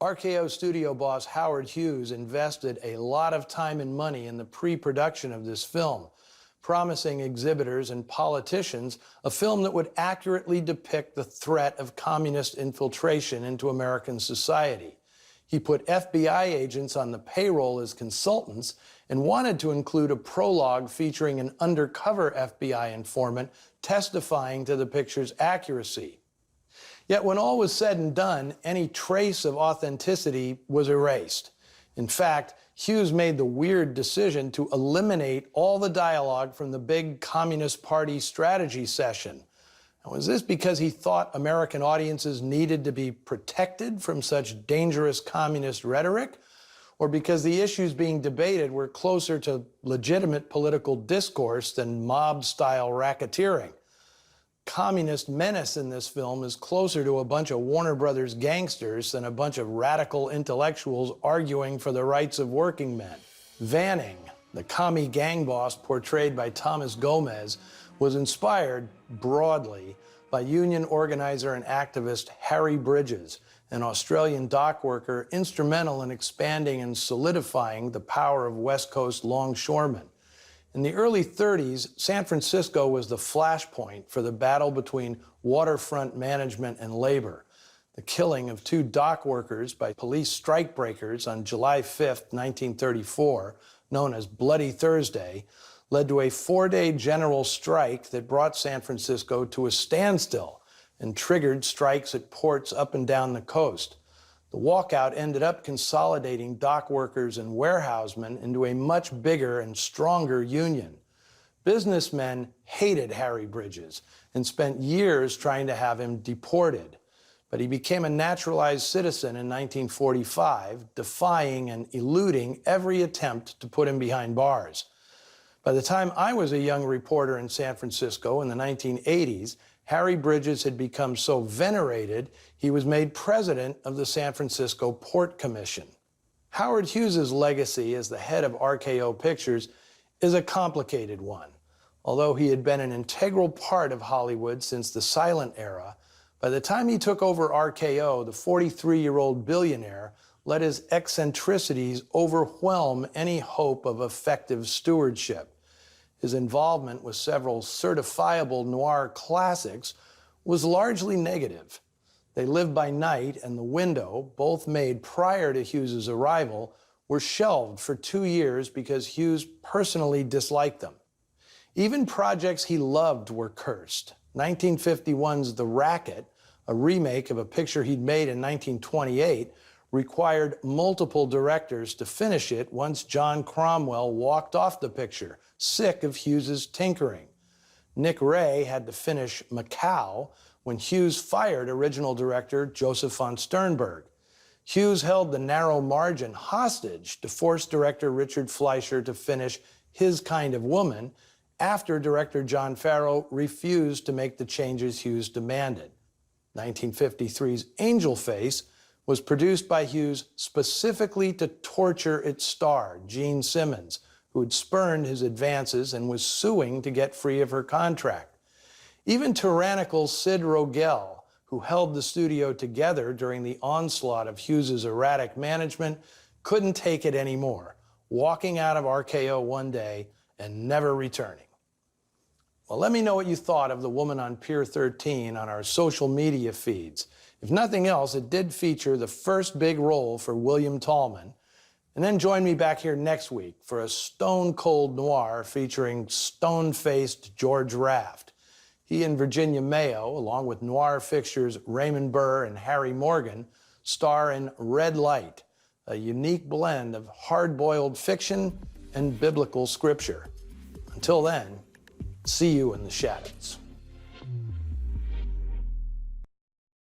RKO studio boss Howard Hughes invested a lot of time and money in the pre-production of this film, promising exhibitors and politicians a film that would accurately depict the threat of communist infiltration into American society. He put FBI agents on the payroll as consultants and wanted to include a prologue featuring an undercover FBI informant testifying to the picture's accuracy. Yet when all was said and done, any trace of authenticity was erased. In fact, Hughes made the weird decision to eliminate all the dialogue from the big Communist Party strategy session. Now, was this because he thought American audiences needed to be protected from such dangerous communist rhetoric, or because the issues being debated were closer to legitimate political discourse than mob-style racketeering? Communist menace in this film is closer to a bunch of Warner Brothers gangsters than a bunch of radical intellectuals arguing for the rights of working men. Vanning, the commie gang boss portrayed by Thomas Gomez, was inspired broadly by union organizer and activist Harry Bridges, an Australian dock worker instrumental in expanding and solidifying the power of West Coast longshoremen. In the early 30s, San Francisco was the flashpoint for the battle between waterfront management and labor. The killing of 2 dock workers by police strikebreakers on July 5, 1934, known as Bloody Thursday, led to a 4-day general strike that brought San Francisco to a standstill and triggered strikes at ports up and down the coast. The walkout ended up consolidating dock workers and warehousemen into a much bigger and stronger union. Businessmen hated Harry Bridges and spent years trying to have him deported. But he became a naturalized citizen in 1945, defying and eluding every attempt to put him behind bars. By the time I was a young reporter in San Francisco in the 1980s, Harry Bridges had become so venerated, he was made president of the San Francisco Port Commission. Howard Hughes's legacy as the head of RKO Pictures is a complicated one. Although he had been an integral part of Hollywood since the silent era, by the time he took over RKO, the 43-year-old billionaire let his eccentricities overwhelm any hope of effective stewardship. His involvement with several certifiable noir classics was largely negative. They Live by Night and The Window, both made prior to Hughes's arrival, were shelved for 2 years because Hughes personally disliked them. Even projects he loved were cursed. 1951's The Racket, a remake of a picture he'd made in 1928, required multiple directors to finish it once John Cromwell walked off the picture, sick of Hughes's tinkering. Nick Ray had to finish Macau when Hughes fired original director Joseph von Sternberg. Hughes held The Narrow Margin hostage to force director Richard Fleischer to finish His Kind of Woman after director John Farrow refused to make the changes Hughes demanded. 1953's Angel Face was produced by Hughes specifically to torture its star, Gene Simmons, who had spurned his advances and was suing to get free of her contract. Even tyrannical Sid Rogel, who held the studio together during the onslaught of Hughes's erratic management, couldn't take it anymore, walking out of RKO one day and never returning. Well, let me know what you thought of The Woman on Pier 13 on our social media feeds. If nothing else, it did feature the first big role for William Tallman. And then join me back here next week for a stone-cold noir featuring stone-faced George Raft. He and Virginia Mayo, along with noir fixtures Raymond Burr and Harry Morgan, star in Red Light, a unique blend of hard-boiled fiction and biblical scripture. Until then, see you in the shadows.